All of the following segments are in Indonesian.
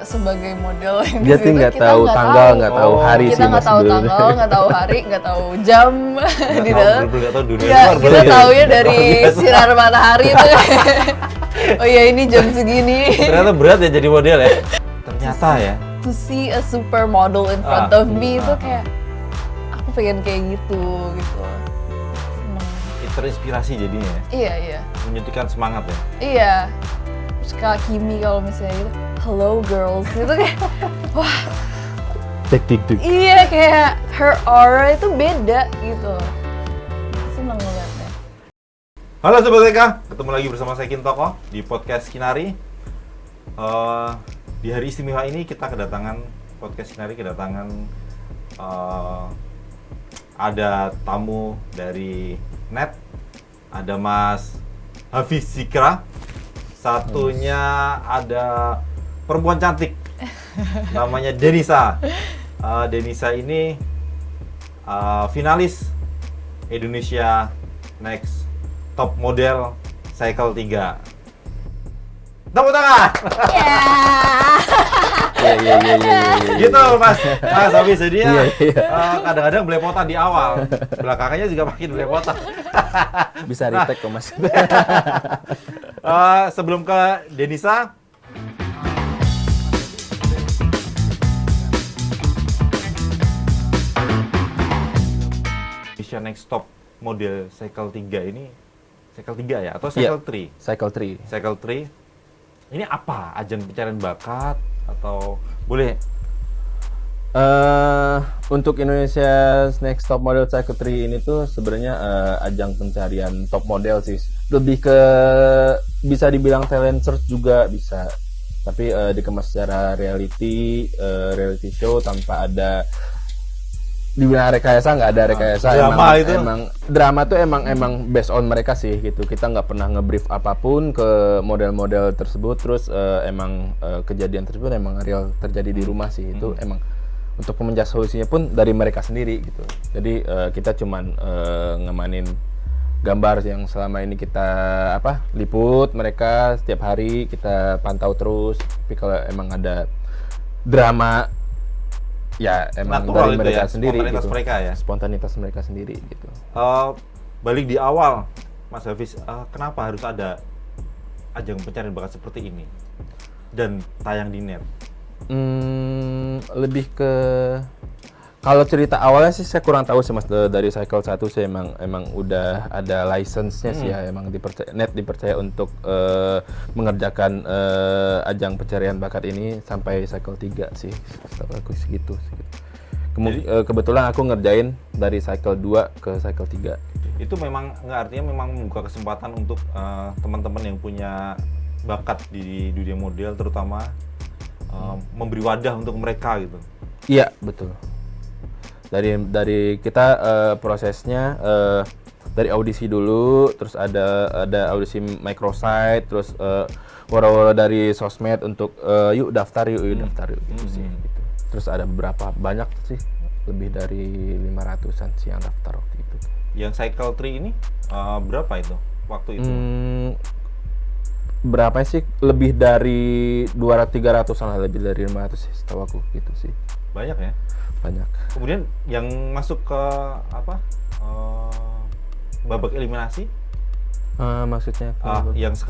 sebagai model yang Dia tuh nggak tahu tanggal, nggak tahu hari kita sih nggak mas tahu sebenarnya. tanggal, nggak tahu hari, nggak tahu jam di dalam. Nggak tahu dunia Ya, luar. kita taunya dari Luar biasa. sinar matahari tuh. Oh iya ini jam segini. Ternyata berat ya jadi model ya. Ternyata ya. To see a supermodel in front of me itu kayak aku pengen kayak gitu. Seneng. Terinspirasi jadinya ya. Iya iya. Menyuntikkan semangat ya. Iya. Terus Kak Kimi kalau misalnya gitu, hello girls gitu kayak, wah Tik. iya kayak her aura itu beda gitu. Seneng ngeliatnya. Halo Sobat Eka, ketemu lagi bersama saya Kintoko di podcast Kinari. Di hari istimewa ini kita kedatangan podcast Kinari, ada tamu dari net, ada Mas Hafiz Zikra, satunya ada perempuan cantik, namanya Denisa. Denisa ini finalis Indonesia Next Top Model Cycle 3. Tepuk tangan! Iya. Gitu Mas Hafiz, jadi ya Iya. kadang-kadang belepotan di awal, belakangannya juga makin belepotan. Bisa retake kok mas. Sebelum ke Denisa, Indonesia Next Top Model Cycle 3 ini, Cycle 3 ya? Atau Cycle 3? Cycle 3. Cycle 3, ini apa? Ajang pencarian bakat? Atau boleh? Untuk Indonesia Next Top Model Cycle 3 ini tuh sebenarnya ajang pencarian top model sih. Lebih ke bisa dibilang talent search juga bisa. Tapi dikemas secara reality show tanpa ada dibilang rekayasa, nggak ada rekayasa. Drama itu? Emang drama tuh emang based on mereka sih gitu. Kita nggak pernah ngebrief apapun ke model-model tersebut. Terus emang kejadian tersebut emang real terjadi di rumah sih. Itu emang untuk pemencari solusinya pun dari mereka sendiri gitu. Jadi kita cuman ngemanin gambar yang selama ini kita liput mereka setiap hari, kita pantau terus. Tapi kalau emang ada drama ya emang Natural dari itu mereka ya, sendiri spontanitas gitu. mereka ya? Spontanitas mereka sendiri gitu. Balik di awal, Mas Hafiz, kenapa harus ada ajang pencarian bakat seperti ini dan tayang di net? Lebih ke kalau cerita awalnya sih saya kurang tahu sih mas. Dari Cycle 1 saya emang udah ada license-nya sih ya, emang dipercaya untuk mengerjakan ajang pencarian bakat ini sampai Cycle 3 sih. Setahu aku segitu. Kebetulan aku ngerjain dari Cycle 2 ke Cycle 3. Itu memang nggak, artinya memang membuka kesempatan untuk teman-teman yang punya bakat di dunia model terutama, memberi wadah untuk mereka gitu. Iya betul. Dari kita prosesnya dari audisi dulu, terus ada audisi microsite, terus wara-wara dari sosmed untuk yuk daftar yuk gitu sih gitu. Terus ada banyak sih, lebih dari 500-an sih yang daftar waktu itu. Yang Cycle 3 ini berapa itu waktu itu? Berapa sih? Lebih dari 200-300an lah, lebih dari 500 sih setahu aku gitu sih. Banyak ya? Banyak. Kemudian yang masuk ke babak eliminasi? Maksudnya Yang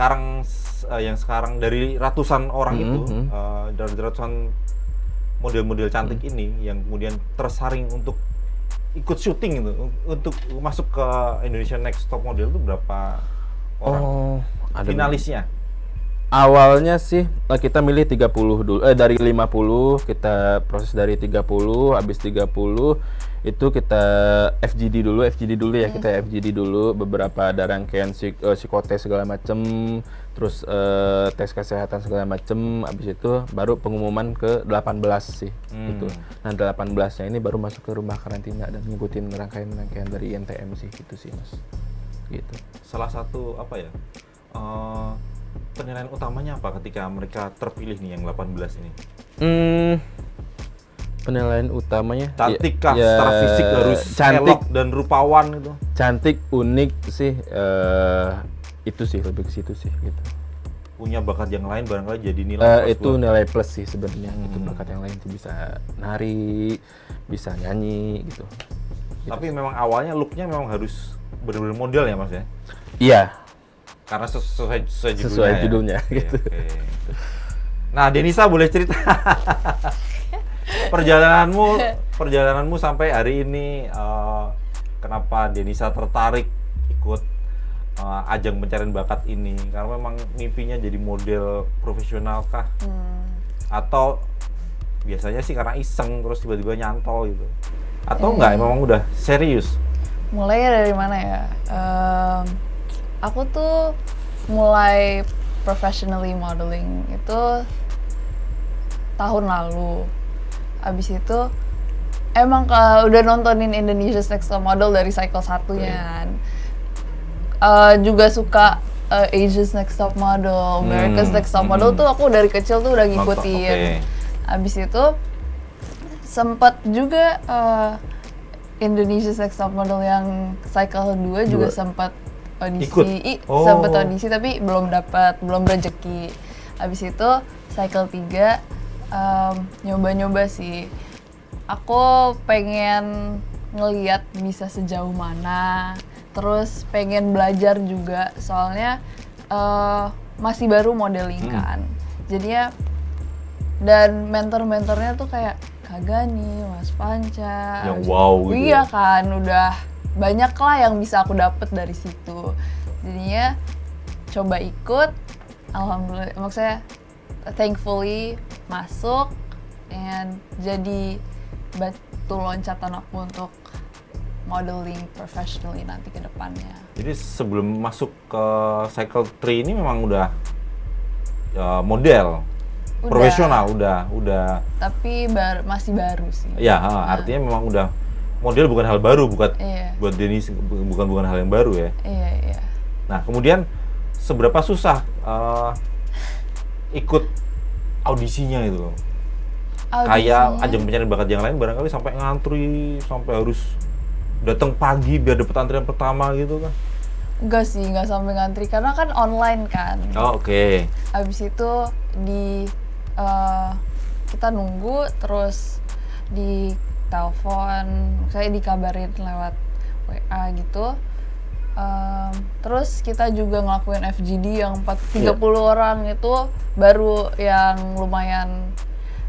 sekarang dari ratusan orang itu, dari ratusan model-model cantik ini yang kemudian tersaring untuk ikut syuting gitu, untuk masuk ke Indonesia Next Top Model itu berapa orang ada finalisnya? Awalnya sih kita milih 30 dulu, dari 50 kita proses dari 30, habis 30 itu kita FGD dulu ya, kita FGD dulu, beberapa ada rangkaian psikotes segala macem, terus tes kesehatan segala macem, habis itu baru pengumuman ke 18 sih gitu. Nah 18-nya ini baru masuk ke rumah karantina dan ngikutin rangkaian dari INTM sih gitu sih mas gitu. Salah satu penilaian utamanya apa ketika mereka terpilih nih yang 18 ini? Penilaian utamanya Cantik kah? Secara fisik harus elok dan rupawan gitu? Cantik, unik sih, itu sih lebih ke situ sih gitu. punya bakat yang lain barangkali jadi nilai plus itu buat- nilai plus sih sebenarnya. Itu bakat yang lain tuh bisa nari, bisa nyanyi gitu. Tapi memang awalnya looknya memang harus benar-benar model ya Mas ya? Iya, Karena sesuai judulnya. sesuai ya? judulnya Oke, gitu. oke. Nah, Denisa boleh cerita perjalananmu sampai hari ini, kenapa Denisa tertarik ikut ajang pencarian bakat ini? Karena memang mimpinya jadi model profesional kah? Atau biasanya sih karena iseng terus tiba-tiba nyantol gitu? Atau enggak, memang udah serius? Mulainya dari mana ya? Aku tuh mulai professionally modeling itu tahun lalu. Abis itu emang udah nontonin Indonesia's Next Top Model dari cycle satunya kan. Juga suka Asia's Next Top Model, America's Next Top Model tuh aku dari kecil tuh udah ngikutin. Abis itu sempet juga Indonesia's Next Top Model yang cycle 2 juga sempat audisi. Sempet audisi tapi belum rezeki. Abis itu cycle 3 nyoba-nyoba sih. Aku pengen ngeliat bisa sejauh mana. Terus pengen belajar juga, soalnya masih baru modeling kan. Jadinya, dan mentor-mentornya tuh kayak Kak Gani, Mas Panca. Yang wow gitu. Iya kan, udah banyak lah yang bisa aku dapet dari situ. Jadinya coba ikut, alhamdulillah, maksudnya thankfully masuk, and jadi batu loncatan aku untuk modeling professionally nanti ke depannya. Jadi sebelum masuk ke cycle 3 ini memang udah model profesional, udah. Tapi masih baru sih. Ya, artinya memang udah model, bukan hal baru, buat Denis bukan hal yang baru ya. Iya. Nah, kemudian seberapa susah ikut audisinya itu loh? Kayak ajang pencarian bakat yang lain barangkali sampai ngantri, sampai harus datang pagi biar dapat antrian pertama gitu kan? Enggak sih, enggak sampai ngantri karena kan online kan. Oh, oke. Habis itu kita nunggu, terus di telepon, saya dikabarin lewat WA gitu. Terus kita juga ngelakuin FGD yang 30 orang itu baru yang lumayan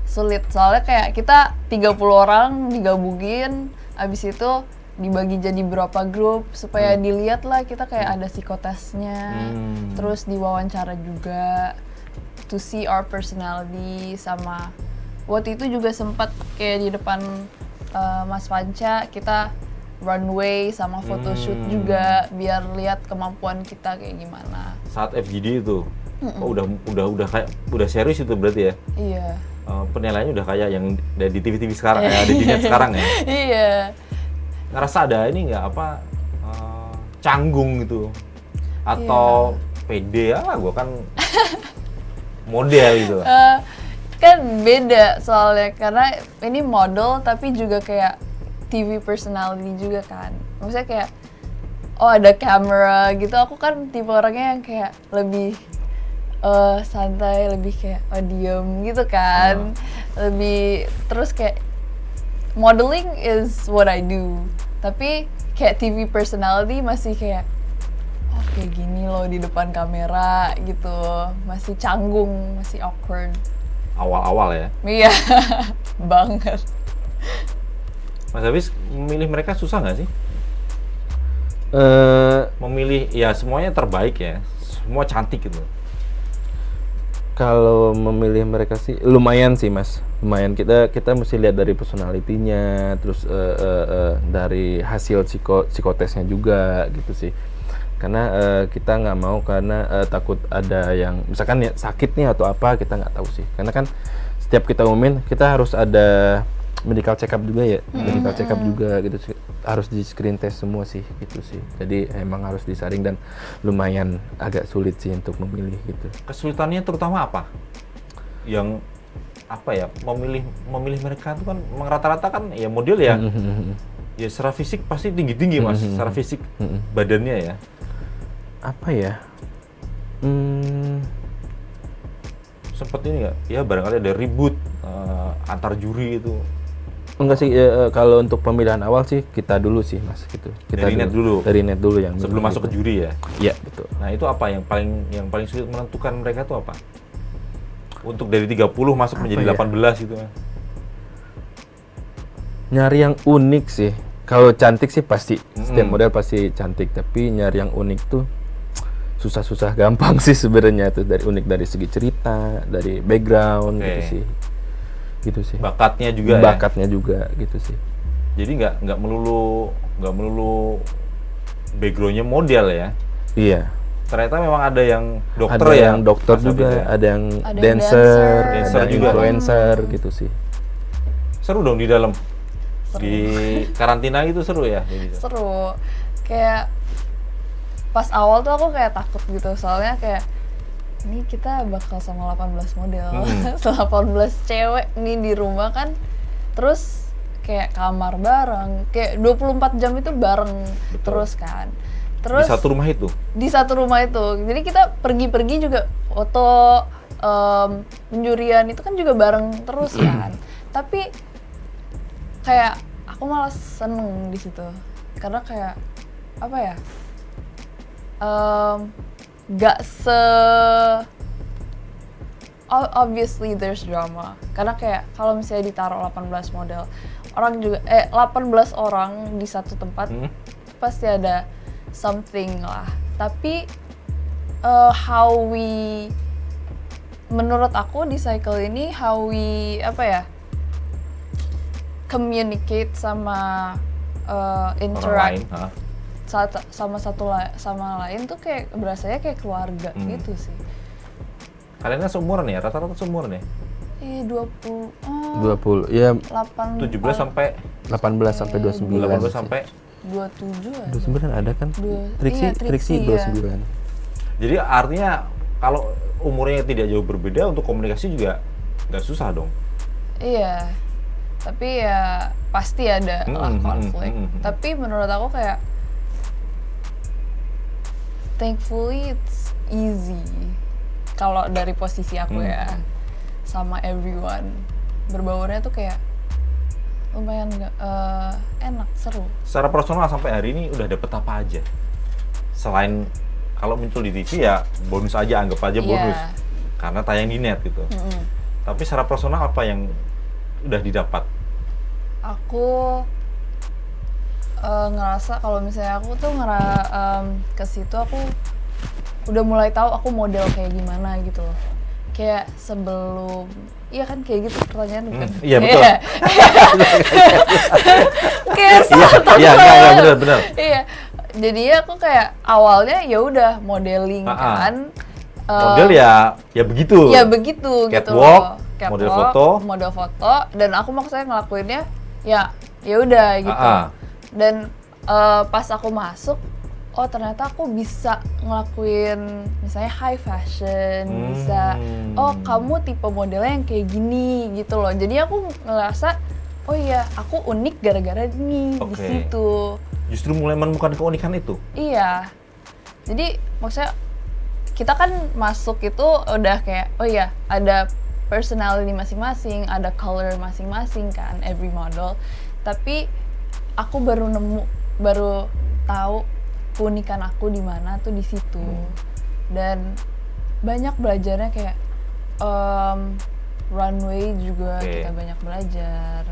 sulit. Soalnya kayak kita 30 orang digabungin, habis itu dibagi jadi berapa grup supaya dilihat lah kita kayak ada psikotesnya. Terus diwawancara juga to see our personality, sama waktu itu juga sempat kayak di depan Mas Panca kita runway sama photoshoot juga biar lihat kemampuan kita kayak gimana. Saat FGD itu, udah serius itu berarti ya? Iya. Penilaiannya udah kayak yang di TV-TV sekarang ya, di dunia sekarang ya? Iya. Ngerasa ada ini nggak canggung gitu? Atau pede gue kan model gitu? Kan beda soalnya, karena ini model tapi juga kayak TV personality juga kan. Maksudnya kayak, ada kamera gitu, aku kan tipe orangnya yang kayak lebih santai, lebih kayak diem gitu kan. Lebih, terus kayak modeling is what I do. Tapi kayak TV personality masih kayak, kayak gini loh di depan kamera gitu. Masih canggung, masih awkward. Awal-awal ya? Iya, banget. Mas Hafiz, memilih mereka susah nggak sih? Memilih, ya semuanya terbaik ya, semua cantik gitu. Kalau memilih mereka sih lumayan sih Mas, lumayan. Kita mesti lihat dari personalitinya, terus dari hasil psikotesnya juga gitu sih. Karena kita nggak mau, karena takut ada yang misalkan ya, sakit nih atau apa, kita nggak tahu sih. Karena kan setiap kita umumin kita harus ada medical check up juga ya, medical check up juga gitu sih. Harus di screen test semua sih gitu sih. Jadi emang harus disaring dan lumayan agak sulit sih untuk memilih gitu. Kesulitannya terutama apa? Yang apa ya, memilih mereka itu kan memang rata-rata kan ya model ya. Ya secara fisik pasti tinggi-tinggi Mas, secara fisik badannya ya. Apa ya? sempet ini nggak? Ya barangkali ada ribut antar juri itu. Enggak sih, kalau untuk pemilihan awal sih kita dulu sih mas, gitu. Kita Dari net dulu? Dari net dulu yang Sebelum milih masuk ke gitu. juri ya? Iya betul. Nah itu apa yang paling sulit menentukan mereka tuh apa? Untuk dari 30 masuk menjadi ya? 18 gitu kan? Nyari yang unik sih. Kalau cantik sih pasti, setiap model pasti cantik. Tapi nyari yang unik tuh susah-susah gampang sih sebenarnya tuh. Dari unik dari segi cerita, dari background Oke. gitu sih. Gitu sih. Bakatnya juga ya? Bakatnya juga gitu sih. Jadi nggak melulu backgroundnya model ya? Iya. Ternyata memang ada yang dokter Ada ya? yang dokter Mas juga, David ya? ada yang Ada yang dancer, dancer ada juga. influencer gitu sih. Seru dong di dalam? Seru. Di karantina gitu seru ya? Jadi, Seru. Kayak pas awal tuh aku kayak takut gitu, soalnya kayak ini kita bakal sama 18 model, 18 cewek nih di rumah kan, terus kayak kamar bareng, kayak 24 jam itu bareng. Betul. Terus kan. di Terus satu rumah itu? di satu rumah itu. Jadi kita pergi-pergi juga foto, penjurian itu kan juga bareng terus kan. Tapi kayak aku malah seneng di situ. Karena kayak apa ya? Gak obviously there's drama. Karena kayak kalau misalnya ditaruh 18 model, orang juga 18 orang di satu tempat pasti ada something lah. Tapi menurut aku di cycle ini how we apa ya, communicate sama interact Orang lain? sama lain tuh kayak berasanya kayak keluarga gitu sih. Kalian kan seumuran ya? Rata-rata seumuran ya? 20 20, ya 8 17 sampai 18 sampai 29. 18 sampai 27 ada. 29 ada kan? Iya, Triksi Triksi, 29. Jadi artinya kalau umurnya tidak jauh berbeda untuk komunikasi juga nggak susah dong. Iya. Tapi ya pasti ada lah konflik. Tapi menurut aku kayak thankfully it's easy. Kalau dari posisi aku ya sama everyone, berbaurnya tuh kayak lumayan enak, seru. Secara personal sampai hari ini udah dapet apa aja? Selain kalau muncul di TV ya bonus aja, anggap aja bonus. Iya. Karena tayang di net gitu. Tapi secara personal apa yang udah didapat? Aku ngerasa kalau misalnya aku tuh ke situ aku udah mulai tahu aku model kayak gimana gitu loh. Kayak sebelum, iya kan kayak gitu pertanyaan bukan? Iya betul. Kayak Iya, benar. Iya. Jadinya aku kayak awalnya ya udah modeling kan. Model ya begitu. Ya begitu gitu Catwalk, loh. Model foto dan aku maksudnya ngelakuinnya ya udah gitu. Dan pas aku masuk, oh ternyata aku bisa ngelakuin misalnya high fashion, bisa oh kamu tipe modelnya yang kayak gini gitu loh. Jadi aku ngerasa oh iya aku unik gara-gara ini di situ. Justru mulai menemukan keunikan itu. Iya. Jadi maksudnya kita kan masuk itu udah kayak oh iya ada personality masing-masing, ada color masing-masing kan every model. Tapi aku baru tahu keunikan aku di mana tuh di situ. Dan banyak belajarnya kayak runway juga kita banyak belajar.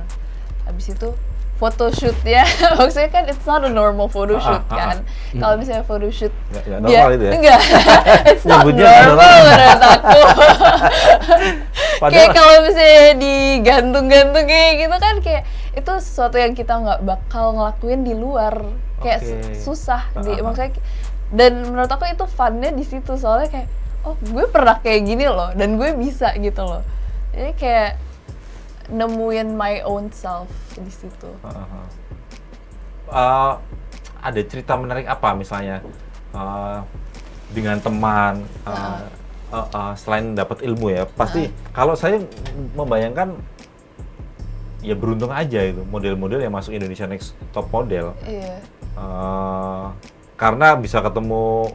Habis itu photoshoot ya, maksudnya kan it's not a normal photoshoot kan. Kalau misalnya photoshoot nggak normal itu ya? Enggak, it's not normal menurut aku. Kayak kalau misalnya digantung-gantung kayak gitu kan kayak itu sesuatu yang kita nggak bakal ngelakuin di luar, kayak susah. Maksudnya dan menurut aku itu funnya di situ soalnya kayak oh gue pernah kayak gini loh dan gue bisa gitu loh. Jadi kayak nemuin my own self di situ. Ada cerita menarik apa misalnya dengan teman selain dapat ilmu ya pasti kalau saya membayangkan ya beruntung aja itu model-model yang masuk Indonesia Next Top Model. Iya. Karena bisa ketemu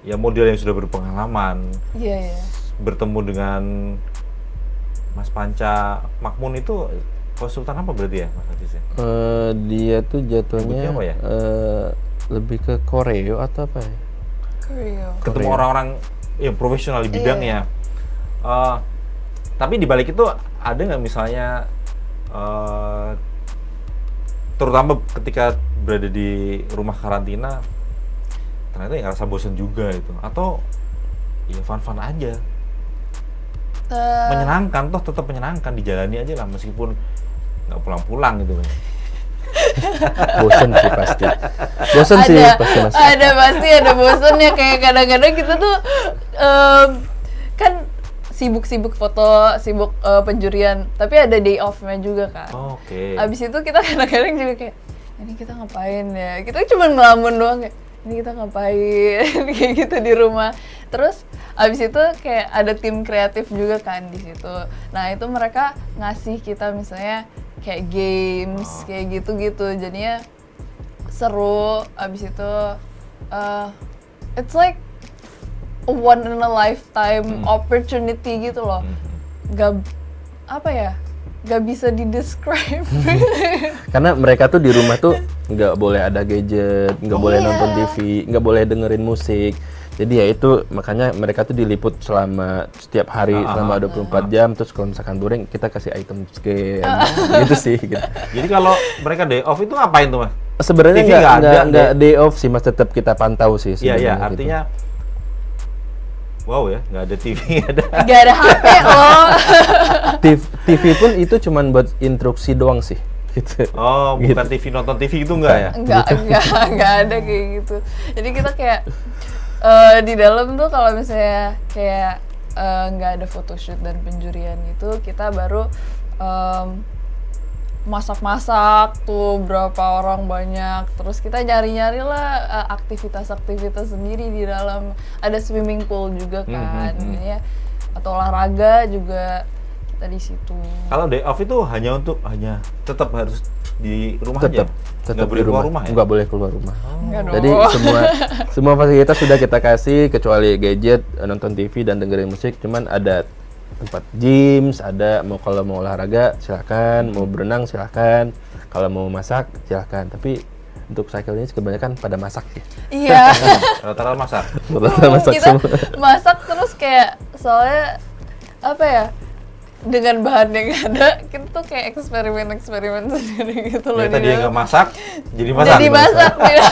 ya model yang sudah berpengalaman. Iya. Bertemu dengan Mas Panca Makmun itu konsultan apa berarti ya Mas Hafiz ya? Dia tuh jatuhnya Nyebutnya apa ya? lebih ke koreo atau apa ya? Korea. Ketemu Korea. orang-orang yang profesional di bidangnya. Tapi di balik itu ada nggak misalnya terutama ketika berada di rumah karantina ternyata ya ngerasa bosan juga itu, atau ya fun-fun aja, menyenangkan, toh tetap menyenangkan, dijalani aja lah meskipun nggak pulang-pulang gitu kan. Bosen sih pasti. Bosen sih pasti Mas. Pasti ada bosennya, kayak kadang-kadang kita tuh kan sibuk foto, sibuk penjurian, tapi ada day off-nya juga kan. Oke. Abis itu kita kadang-kadang juga kayak, ini kita ngapain ya? Kita cuma ngelamun doang kayak, ini kita ngapain? Kayak gitu di rumah. Terus abis itu kayak ada tim kreatif juga kan di situ. Nah itu mereka ngasih kita misalnya kayak games, kayak gitu-gitu. Jadinya seru. Abis itu it's like a one in a lifetime opportunity gitu loh. Gak bisa di-describe. Karena mereka tuh di rumah tuh nggak boleh ada gadget, nggak boleh nonton TV, nggak boleh dengerin musik. Jadi ya itu makanya mereka tuh diliput selama setiap hari selama 24 jam. Terus kalau misalkan boring kita kasih item scan gitu sih. Gitu. Jadi kalau mereka day off itu ngapain tuh Mas? Sebenarnya TV nggak day off sih Mas, tetap kita pantau sih. Iya, sebenarnya gitu. artinya wow ya, nggak ada TV, Gak ada HP loh. TV pun itu cuman buat instruksi doang sih. Gitu. Oh, bukan TV, nonton TV itu enggak ya? Enggak ada kayak gitu. Jadi kita kayak di dalam tuh kalau misalnya kayak nggak ada photoshoot dan penjurian gitu, kita baru masak-masak tuh berapa orang banyak, terus kita nyari-nyari lah aktivitas-aktivitas sendiri di dalam. Ada swimming pool juga kan, ya, atau olahraga juga kita di situ. Kalau day off itu hanya tetap harus di rumah aja, tetap nggak boleh keluar rumah ya? Nggak boleh keluar rumah. Nggak Jadi dong. semua fasilitas sudah kita kasih kecuali gadget, nonton TV dan dengerin musik. Cuman ada tempat gyms, ada kalau mau olahraga silakan, mau berenang silakan, kalau mau masak silakan. Tapi untuk cycle ini kebanyakan pada masak sih. Iya. Rata-rata masak. Rata-rata masak Kita semua. masak terus kayak soalnya apa ya? Dengan bahan yang ada, kita tuh kayak eksperimen sendiri gitu loh. Yang tadi nggak masak, jadi masak. Jadi masak ya.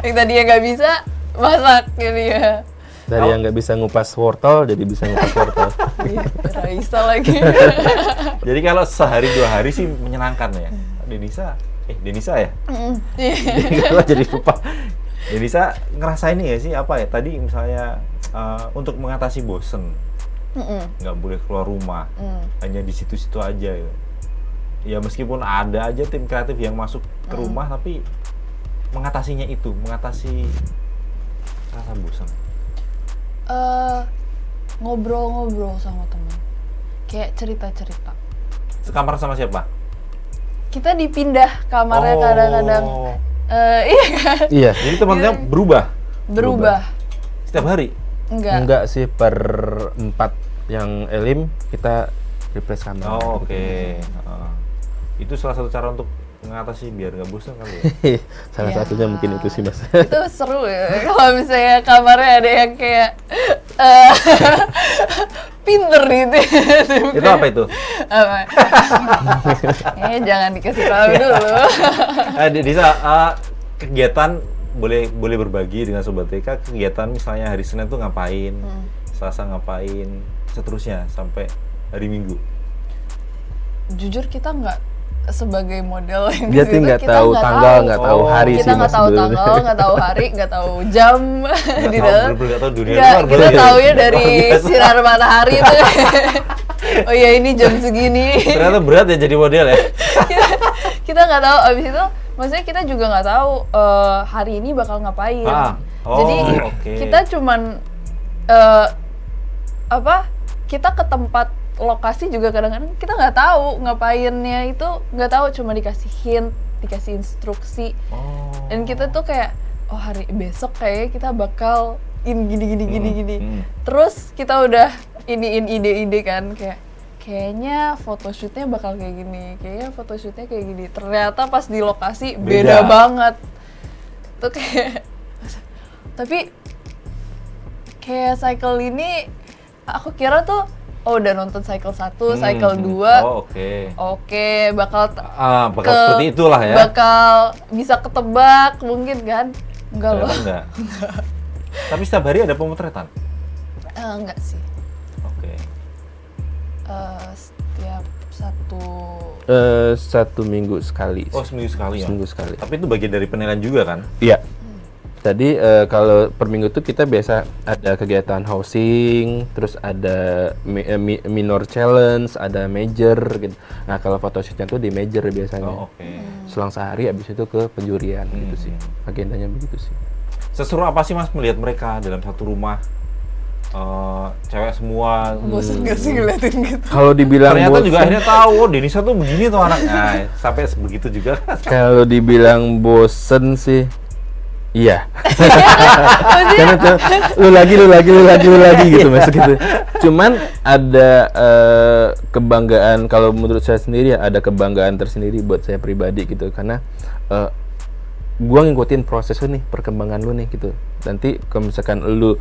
Yang tadi nggak bisa, masak jadi ya. Dari yang nggak bisa ngupas wortel jadi bisa ngupas wortel. Iya, Raisa lagi. Jadi kalau sehari 2 hari sih menyenangkan ya. Denisa ya? Kalau jadi lupa. Denisa ngerasain ini ya sih apa ya? Tadi misalnya untuk mengatasi bosen, nggak boleh keluar rumah, hanya di situ-situ aja. Ya. Ya meskipun ada aja tim kreatif yang masuk ke rumah, tapi mengatasi rasa bosan. Ngobrol-ngobrol sama teman, kayak cerita-cerita. Sekamar sama siapa? Kita dipindah kamarnya kadang-kadang. Iya kan? Iya. Jadi teman-teman Berubah. setiap hari. Enggak sih, per 4 yang elim kita replace kamar. Oh, oke. Itu salah satu cara untuk mengatasi biar nggak bosan kali ya. Salah Ya. satunya mungkin itu sih Mas. Itu seru ya kalau misalnya kamarnya ada yang kayak pinter gitu. Itu apa itu? Apa? Jangan dikasih tahu dulu. Disa, kegiatan boleh berbagi dengan Sobat TK, kegiatan misalnya hari Senin tuh ngapain, Selasa ngapain, seterusnya sampai hari Minggu. Jujur kita nggak sebagai model yang Dia di situ, nggak kita tahu nggak tanggal, tahu. nggak tahu hari Kita sih nggak Mas. tahu sebenarnya. tanggal, nggak tahu hari, nggak tahu jam di dalam. Nggak tahu dunia Nggak, luar. kita berarti ya? taunya dari Luar biasa. sinar matahari itu. Oh ya ini jam segini. Ternyata berat ya jadi model ya. Kita nggak tahu. Abis itu, maksudnya kita juga nggak tahu hari ini bakal ngapain. Jadi oke. kita cuman kita ke tempat lokasi juga kadang-kadang kita nggak tahu ngapainnya, itu nggak tahu, cuma dikasih hint, dikasih instruksi. Dan kita tuh kayak hari besok kayaknya kita bakal gini. Terus kita udah iniin ide-ide kan, kayaknya photoshootnya bakal kayak gini, kayaknya photoshootnya kayak gini. Ternyata pas di lokasi beda banget. Tuh kayak, tapi kayak cycle ini aku kira tuh udah nonton cycle 1, cycle 2. Oke, bakal seperti itulah ya. Bakal bisa ketebak mungkin kan? Enggak loh. Enggak. Tapi setiap hari ada pemotretan? Enggak sih. Oke. Setiap satu minggu sekali. Oh, seminggu sekali ya? Seminggu sekali. Tapi itu bagian dari penilaian juga kan? Iya. Tadi kalau per minggu tuh kita biasa ada kegiatan housing, terus ada minor challenge, ada major gitu. Nah kalau photoshootnya tuh di major biasanya. Selang sehari abis itu ke penjurian gitu sih. Agendanya begitu sih. Seseru apa sih Mas melihat mereka dalam satu rumah? Cewek semua. Bosan gak sih ngeliatin gitu? Kalau dibilang ternyata bosen, juga akhirnya tahu, Denisa tuh begini tuh anak. Nah, sampai begitu juga. kalau dibilang bosen sih, iya. Karena tuh lu lagi gitu maksud gitu. Cuman ada kebanggaan, kalau menurut saya sendiri ya ada kebanggaan tersendiri buat saya pribadi gitu, karena gua ngikutin proses lu nih, perkembangan lu nih gitu. Nanti kalau misalkan lu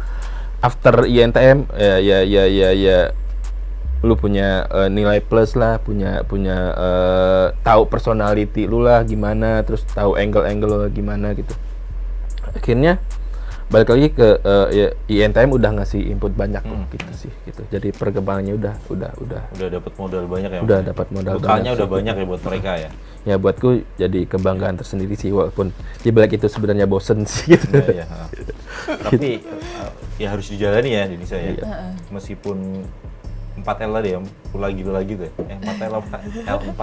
after INTM ya lu punya nilai plus lah, punya tahu personality lu lah gimana, terus tahu angle lu lah gimana gitu. Akhirnya balik lagi ke INTM udah ngasih input banyak gitu sih gitu. Jadi perkembangannya udah dapat modal banyak ya. Udah dapat modal bekalnya banyak udah sih, banyak ya buat mereka ya. Ya buatku jadi kebanggaan tersendiri sih, walaupun di balik itu sebenarnya bosen sih gitu. Iya. Tapi ya harus dijalani ya Denisa ya. Meskipun 4L tadi ya, lu lagi tuh. 4L apa? L4.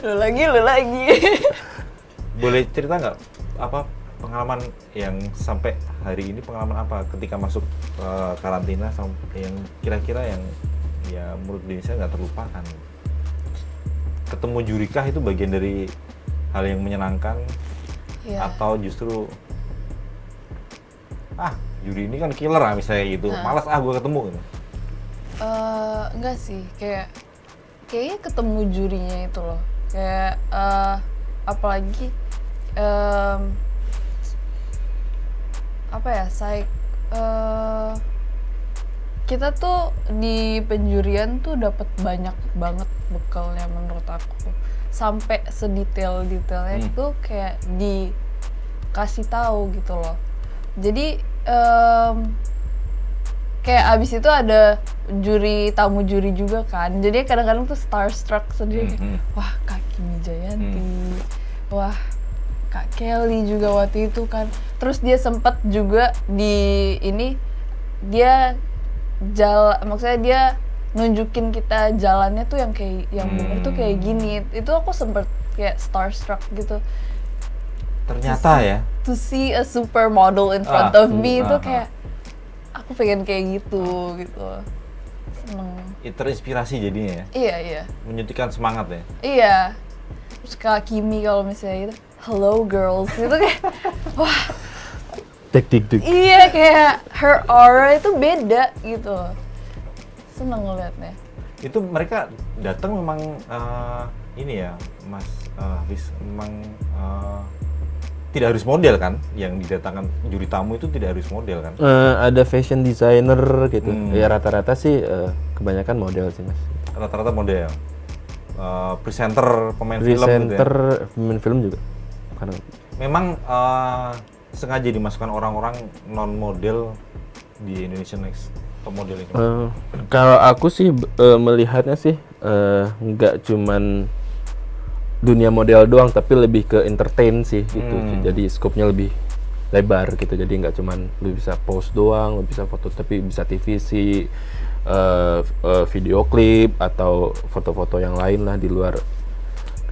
Lu lagi. Boleh cerita nggak apa pengalaman yang sampai hari ini, pengalaman apa ketika masuk karantina yang kira-kira yang ya menurut Denisa nggak terlupakan? Ketemu jurikah itu bagian dari hal yang menyenangkan atau justru juri ini kan killer misalnya gitu, malas gue ketemu gitu? Enggak sih, kayaknya ketemu jurinya itu loh, kayak apalagi kita tuh di penjurian tuh dapat banyak banget bekalnya menurut aku, sampai sedetail-detailnya tuh kayak dikasih tahu gitu loh. Jadi kayak abis itu ada tamu juri juga kan, jadi kadang-kadang tuh starstruck sendiri. Wah, Kak Kimi Jayanti, wah Kak Kelly juga waktu itu kan. Terus dia sempet juga maksudnya dia nunjukin kita jalannya tuh yang kayak yang bener tuh kayak gini. Itu aku sempet kayak starstruck gitu. Ternyata to see a supermodel in front of me itu kayak aku pengen kayak gitu. Seneng. Terinspirasi jadinya ya. Iya. Menyuntikkan semangat ya. Iya. Terus Kak Kimi kalau misalnya gitu, hello girls, gitu kayak wah. Dik. Iya, kayak her aura itu beda gitu. Seneng ngeliatnya. Itu mereka datang memang ini ya, Mas Hafiz, memang tidak harus model kan? Yang didatangkan juri tamu itu tidak harus model kan? Ada fashion designer gitu. Ya rata-rata sih kebanyakan model sih Mas. Rata-rata model. Presenter, pemain film gitu ya? Pemain film juga. Karena memang sengaja dimasukkan orang-orang non model di Indonesian Next Top Model ini. Kalau aku sih melihatnya sih nggak cuman dunia model doang, tapi lebih ke entertain sih gitu. Jadi skopnya lebih lebar gitu. Jadi nggak cuman lu bisa post doang, lu bisa foto, tapi bisa TVC, video klip atau foto-foto yang lain lah di luar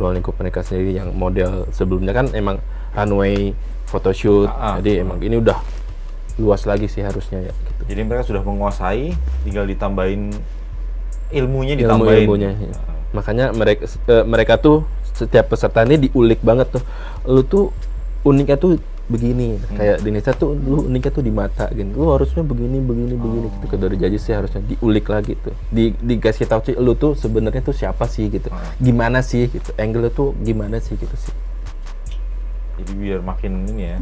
lingkup mereka sendiri. Yang model sebelumnya kan emang runway photoshoot, jadi emang ini udah luas lagi sih harusnya ya gitu. Jadi mereka sudah menguasai, tinggal ditambahin ilmunya ditambahin. Ilmunya, ya. Makanya mereka tuh setiap peserta ini diulik banget tuh. Lu tuh uniknya tuh begini. Kayak di Indonesia tuh lu uniknya tuh di mata gitu. Lu harusnya begini gitu. Ke dari judges sih harusnya diulik lagi tuh. Dikasih tahu sih lu tuh sebenarnya tuh siapa sih gitu. Gimana sih gitu. Angle lu tuh gimana sih gitu sih. Jadi biar makin ini ya.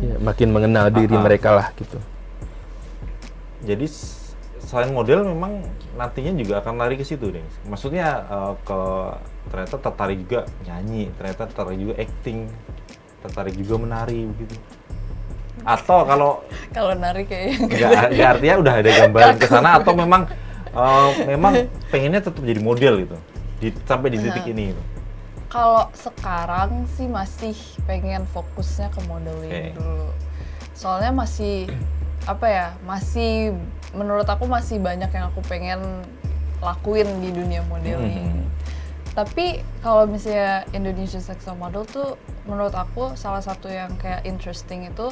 Ya, makin mengenal diri mereka lah gitu. Jadi selain model memang nantinya juga akan lari ke situ deh. Maksudnya ternyata tertarik juga nyanyi, ternyata tertarik juga acting, tertarik juga menari begitu. Atau kalau nari kayak nggak artinya udah ada gambaran ke sana atau memang pengennya tetap jadi model gitu. Sampai di titik ini gitu. kalau sekarang sih masih pengen fokusnya ke modeling dulu. Soalnya masih masih menurut aku masih banyak yang aku pengen lakuin di dunia modeling. Tapi kalau misalnya Indonesian Next Top Model tuh menurut aku salah satu yang kayak interesting itu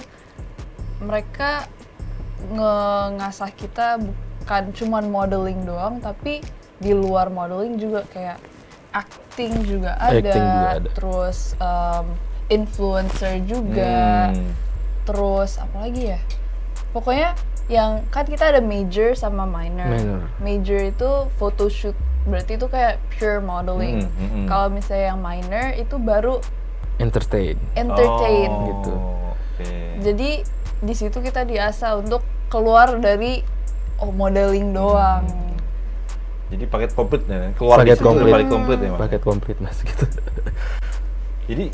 mereka ngasah kita bukan cuman modeling doang, tapi di luar modeling juga kayak acting juga ada. Terus influencer juga, terus apa lagi ya? Pokoknya yang kan kita ada major sama minor. Major itu photoshoot, berarti itu kayak pure modeling. Kalau misalnya yang minor itu baru entertain gitu. Jadi di situ kita diasah untuk keluar dari modeling doang. Jadi paket komplit ya, keluar paket di situ komplit. paket komplit ya Mas. Paket komplit Mas gitu. Jadi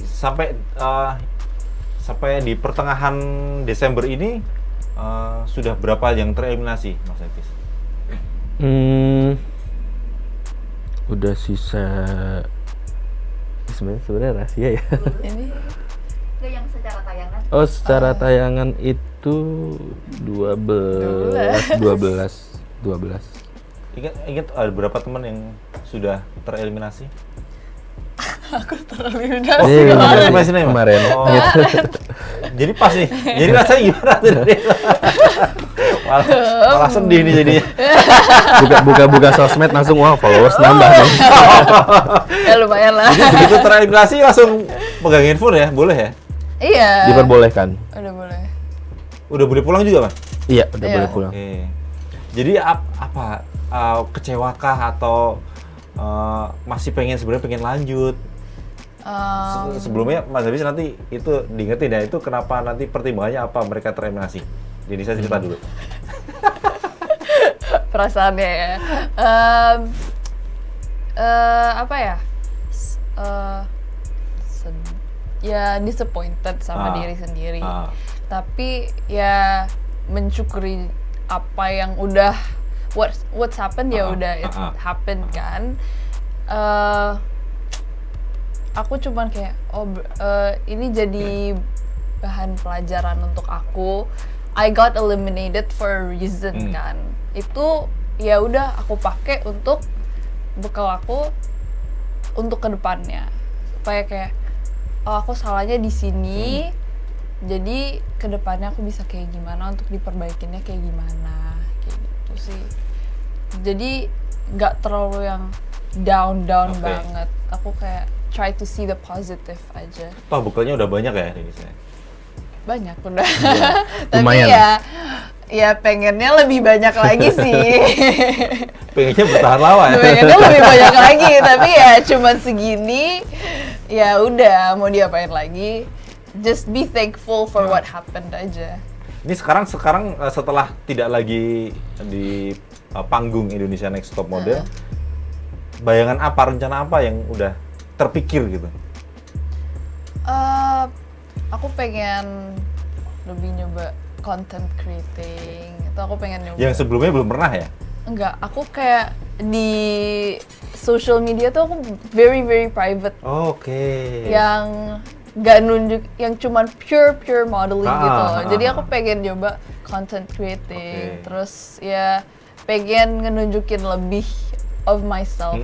sampai di pertengahan Desember ini sudah berapa yang tereliminasi Mas Epis? Udah sisa sebenarnya rahasia ya. Ini yang secara tayangan? Oh, secara tayangan itu 12. Ingat ada berapa teman yang sudah tereliminasi? aku tereliminasi kemarin. Oh. Jadi pas nih. Jadi rasanya gimana tuh? malah sedih nih jadinya. Buka sosmed langsung wah followers nambah nih. Ya lumayan lah. Jadi begitu tereliminasi langsung pegang handphone ya? Boleh ya? Iya. Diperbolehkan. Udah boleh. Udah boleh pulang juga, Mas? Iya, udah boleh pulang. Oke. Jadi apa kecewakah atau masih sebenarnya pengen lanjut? Sebelumnya Mas Habis nanti itu diingetin ya, itu kenapa nanti pertimbangannya apa mereka tereliminasi. Jadi saya cerita dulu. Perasaannya ya. Apa ya? Ya disappointed sama diri sendiri. Tapi ya mensyukuri apa yang udah what's happened ya udah it happened kan. Aku cuman kayak ini jadi bahan pelajaran untuk aku. I got eliminated for a reason kan. Itu ya udah aku pakai untuk bekal aku untuk kedepannya. Supaya kayak aku salahnya di sini. Jadi kedepannya aku bisa kayak gimana untuk diperbaikinnya kayak gimana kayak gitu sih. Jadi nggak terlalu yang down banget. Aku kayak try to see the positive aja. Toh bekalnya udah banyak ya ini saya. Banyak udah. Tapi lumayan. ya pengennya lebih banyak lagi sih. Pengennya bertahan lama ya. Pengennya lebih banyak lagi, tapi ya cuman segini. Ya udah, mau diapain lagi? Just be thankful for what happened aja. Ini sekarang setelah tidak lagi di panggung Indonesia Next Top Model, bayangan apa, rencana apa yang udah terpikir gitu? Aku pengen lebih nyoba content creating. Itu aku pengen nyoba. Yang sebelumnya belum pernah ya? Enggak, aku kayak di social media tuh aku very private. Oke. Yang nggak nunjuk, yang cuman pure modeling gitu. Jadi aku pengen nyoba content creating. Terus ya pengen ngenunjukin lebih of myself.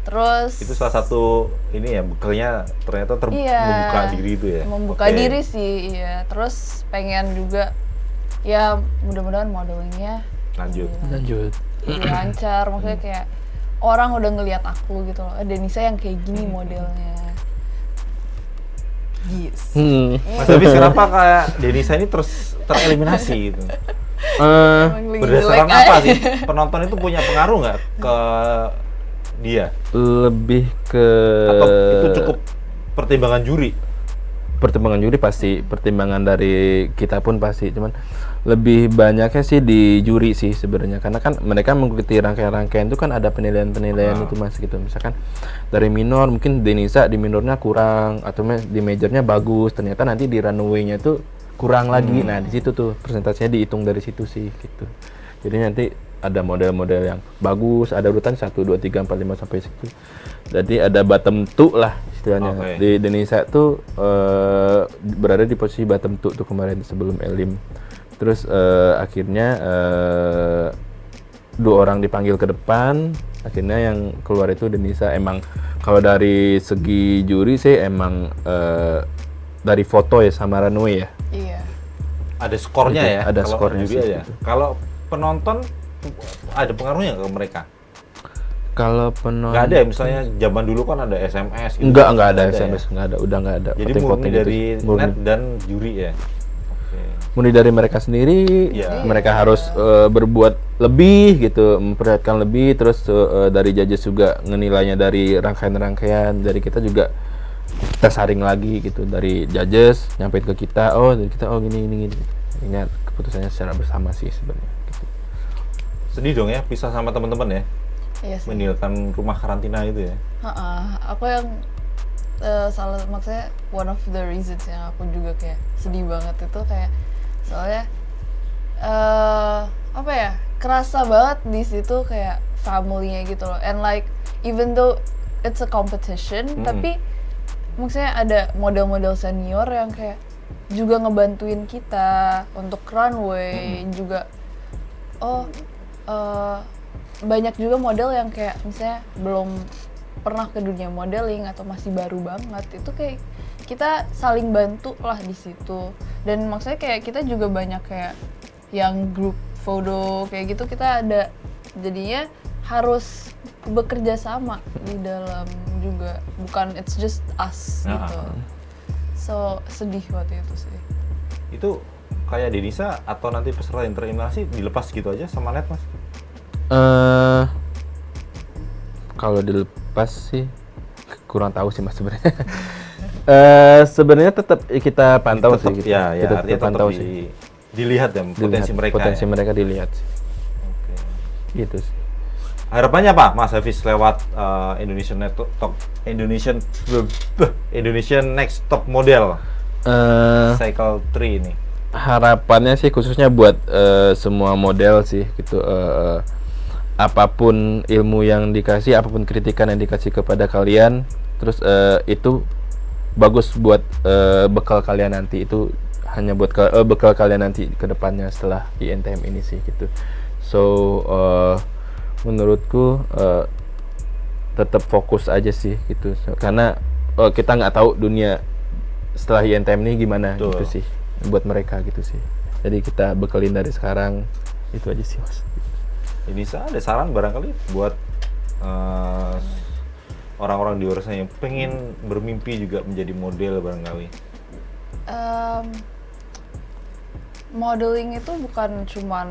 Terus itu salah satu ini ya bekalnya ternyata membuka diri itu ya. Membuka diri sih, iya. Terus pengen juga ya mudah-mudahan modelingnya Lanjut. lebih lancar. Maksudnya kayak orang udah ngelihat aku gitu loh. Denisa yang kayak gini modelnya. Yes. Mas Hafiz, kenapa kayak Denisa ini terus tereliminasi gitu? Emang lagi Berdasarkan jelek apa aja. sih? Penonton itu punya pengaruh nggak ke dia? Lebih ke Atau itu cukup pertimbangan juri? pertimbangan juri pasti, pertimbangan dari kita pun pasti, cuman lebih banyaknya sih di juri sih sebenarnya, karena kan mereka mengikuti rangkaian-rangkaian itu kan ada penilaian-penilaian itu mas gitu. Misalkan dari minor mungkin Denisa di minornya kurang atau di majornya bagus, ternyata nanti di runway-nya itu kurang lagi. Nah di situ tuh presentasinya dihitung dari situ sih gitu. Jadi nanti ada model-model yang bagus, ada urutan 1, 2, 3, 4, 5 sampai situ. Jadi ada bottom 2 lah istilahnya. Oke. Di Indonesia tuh berada di posisi bottom 2 tuh kemarin sebelum Elim. Terus akhirnya 2 orang dipanggil ke depan. Akhirnya yang keluar itu Denisa. Emang kalau dari segi juri sih emang dari foto ya sama runway ya. Iya. Ada skornya Gitu, ya? ada kalau skornya juri sih, aja. gitu. Kalau penonton ada pengaruhnya ke mereka? Kalau penonton Nggak ada ya, misalnya zaman dulu kan ada SMS gitu. Enggak ada ya? SMS, enggak ada, udah enggak ada. Jadi Voting-voting murni gitu. dari Murni. net dan juri ya? Oke. Murni dari mereka sendiri, Iya. mereka harus berbuat lebih gitu, memperlihatkan lebih, terus dari judges juga ngenilainya dari rangkaian-rangkaian, dari kita juga kita saring lagi gitu, dari judges nyampein ke kita, oh dari kita oh gini. Ini keputusannya secara bersama sih sebenarnya. Gitu. Sedih dong ya, pisah sama teman-teman ya? Iya sih. Meninggalkan rumah karantina itu ya? Aku yang salah, maksudnya one of the reasons yang aku juga kayak sedih banget itu kayak soalnya apa ya, kerasa banget di situ kayak family-nya gitu loh, and like even though it's a competition tapi maksudnya ada model-model senior yang kayak juga ngebantuin kita untuk runway juga. Banyak juga model yang kayak misalnya belum pernah ke dunia modeling atau masih baru banget, itu kayak kita saling bantu lah di situ. Dan maksudnya kayak kita juga banyak kayak yang grup foto kayak gitu, kita ada jadinya harus bekerja sama di dalam juga, bukan it's just us gitu. So sedih waktu itu sih. Itu kayak Denisa atau nanti peserta yang tereliminasi dilepas gitu aja sama net mas? Kalau dilepas sih kurang tahu sih mas sebenarnya. Sebenarnya tetap kita pantau Tetep, sih. Gitu. Ya, kita artinya tetap pantau tetep sih. Dilihat ya potensi Dilihat, mereka. potensi ya? mereka dilihat sih. Oke. Gitu sih. Harapannya apa Mas Hafiz lewat Indonesian Next Top Model Cycle 3 ini? Harapannya sih khususnya buat semua model sih gitu, apapun ilmu yang dikasih, apapun kritikan yang dikasih kepada kalian, terus itu bagus buat bekal kalian nanti, itu hanya buat bekal kalian nanti ke depannya setelah INTM ini sih gitu. So menurutku tetap fokus aja sih gitu, karena kita nggak tahu dunia setelah INTM ini gimana. Betul. Gitu sih buat mereka gitu sih. Jadi kita bekalin dari sekarang, itu aja sih mas. Denisa ada saran barangkali buat orang-orang di luar sana yang pengen bermimpi juga menjadi model barangkali? Modeling itu bukan cuman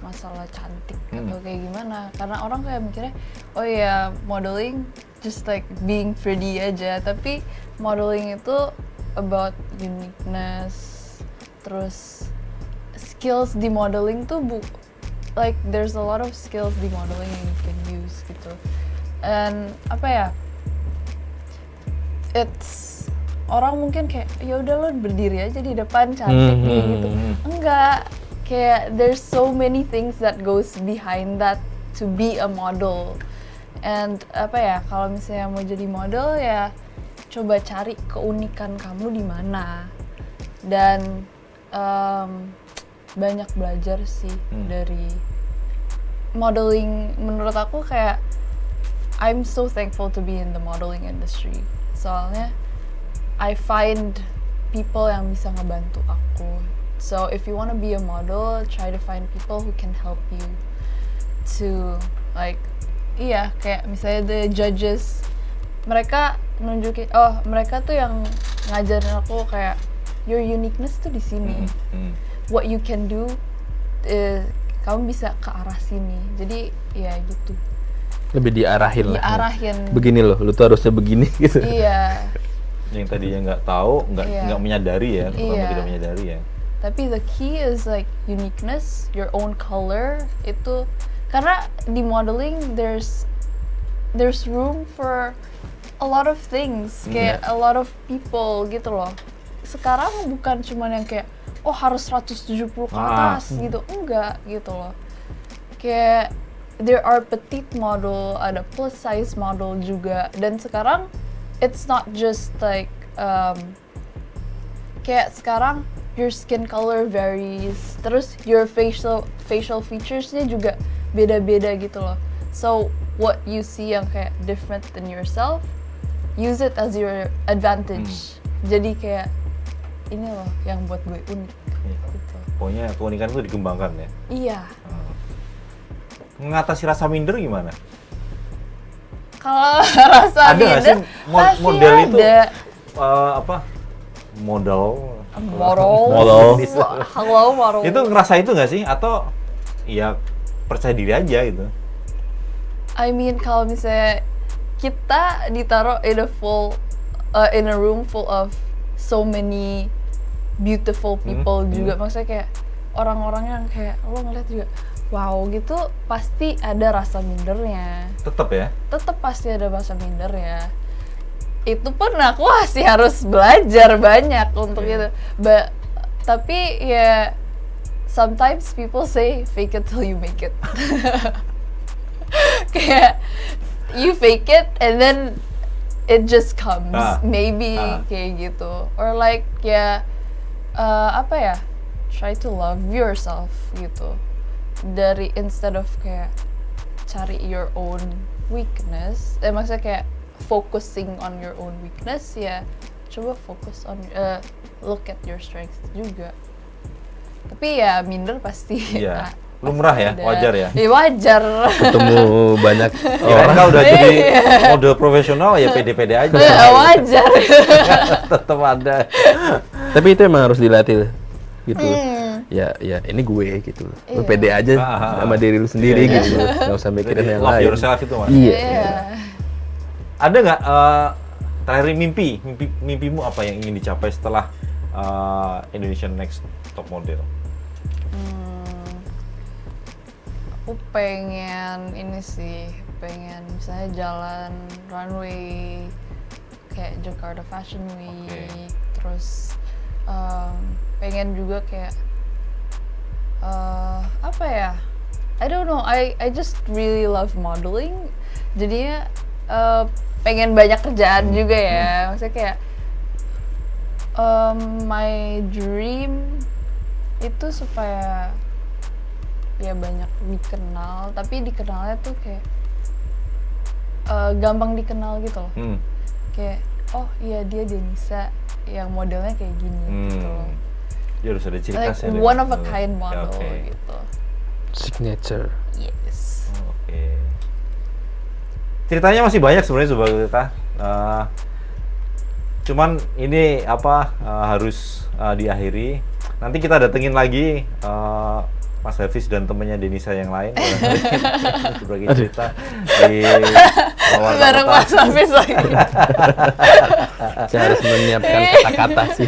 masalah cantik atau kayak gimana, karena orang kayak mikirnya oh ya modeling just like being pretty aja, tapi modeling itu about uniqueness, terus skills di modeling tuh like there's a lot of skills di modeling yang you can use gitu. And apa ya, it's orang mungkin kayak ya udah lo berdiri aja di depan cantik kayak gitu, enggak, kayak there's so many things that goes behind that to be a model. And apa ya, kalau misalnya mau jadi model ya coba cari keunikan kamu di mana, dan banyak belajar sih dari modeling. Menurut aku kayak I'm so thankful to be in the modeling industry, soalnya I find people yang bisa ngebantu aku. So if you wanna be a model, try to find people who can help you to like, iya kayak misalnya the judges mereka tuh yang ngajarin aku kayak your uniqueness tuh di sini. What you can do, kamu bisa ke arah sini. Jadi ya gitu. Lebih diarahin lah. Diarahin. Begini loh, lu tuh harusnya begini gitu. Iya. Yang tadinya nggak tahu, nggak menyadari ya, terutama tidak menyadari ya. Tapi the key is like uniqueness, your own color itu, karena di modeling there's room for a lot of things, kayak a lot of people gitu loh. Sekarang bukan cuma yang kayak harus 170 ke atas gitu, enggak gitu loh. Kayak there are petite model, ada plus size model juga, dan sekarang it's not just like kayak sekarang your skin color varies, terus your facial featuresnya juga beda-beda gitu loh. So what you see yang kayak different than yourself, use it as your advantage. Jadi kayak ini loh yang buat gue unik. Gitu. Pokoknya keunikan itu dikembangkan ya. Iya. Mengatasi rasa minder gimana? Kalau rasa Ada nggak sih model itu model halo model itu ngerasa itu nggak sih, atau ya percaya diri aja gitu? I mean kalau misalnya kita ditaruh in a room full of so many beautiful people juga, maksudnya kayak orang-orang yang kayak lo ngeliat juga wow gitu, pasti ada rasa mindernya. Tetep pasti ada rasa minder ya. Itu pun aku masih harus belajar banyak untuk itu. Tapi ya sometimes people say fake it till you make it. Kayak you fake it and then it just comes. Maybe kayak gitu. Or like try to love yourself gitu. Dari instead of kayak cari your own weakness, maksudnya kayak focusing on your own weakness, ya coba fokus on look at your strengths juga. Tapi ya minder pasti. Iya. Lumrah ya, wajar ya. Iya wajar. Ketemu banyak Kirain kalau udah jadi model profesional ya pede-pede aja. Wajar. Tetap ada. Tapi itu emang harus dilatih gitu. Ya ini gue gitu. Lu pede aja sama diri lu sendiri gitu. Nggak usah mikirin yang Love lain. yourself itu Mas. Iya. Ada nggak terakhir mimpimu apa yang ingin dicapai setelah Indonesian Next Top Model? Aku pengen misalnya jalan runway kayak Jakarta Fashion Week, terus pengen juga kayak I don't know, I just really love modeling, jadinya pengen banyak kerjaan juga ya, maksudnya kayak my dream itu supaya ya banyak dikenal, tapi dikenalnya tuh kayak gampang dikenal gitu loh. Kayak oh iya dia Denisa yang modelnya kayak gini gitu loh. Dia harus ada ciri Like khasnya. one of a kind model gitu. Signature. Yes. Oke. Ceritanya masih banyak sebenarnya Sobat kita. Cuman ini harus diakhiri. Nanti kita datengin lagi Mas Hafiz dan temennya Denisa yang lain berbagi cerita di bareng Mas Hafiz lagi. Saya harus menyiapkan kata-kata sih.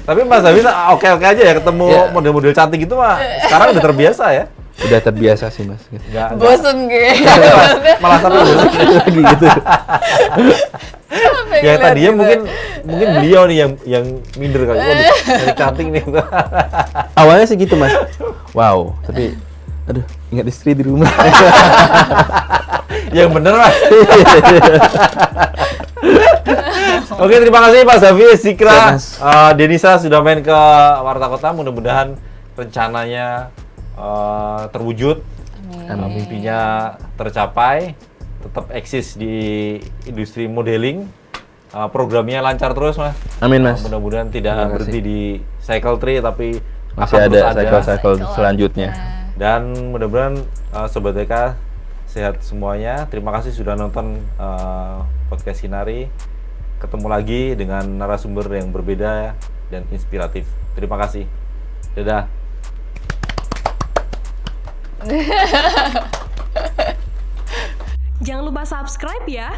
Tapi Mas Hafiz oke-oke aja ya ketemu model-model cantik itu mah. Sekarang udah terbiasa ya. Udah terbiasa sih Mas. Bosen gitu. Malah sampai bosen Lagi gitu. Ya tadinya mungkin beliau nih yang minder kali. Waduh, dari cantik nih. Awalnya sih gitu Mas. Wow, tapi aduh, ingat istri di rumah. Yang bener lah. Oke, terima kasih Pak Hafiz, Zikra, Denisa sudah main ke Warta Kota. Mudah-mudahan rencananya terwujud, mimpinya tercapai, tetap eksis di industri modeling. Programnya lancar terus Mas. Amin Mas. Mudah-mudahan tidak berhenti di Cycle Tree, tapi masih akan ada cycle selanjutnya. Dan mudah-mudahan Sobat TK sehat semuanya. Terima kasih sudah nonton podcast Hinari. Ketemu lagi dengan narasumber yang berbeda dan inspiratif. Terima kasih. Dadah. Jangan lupa subscribe ya.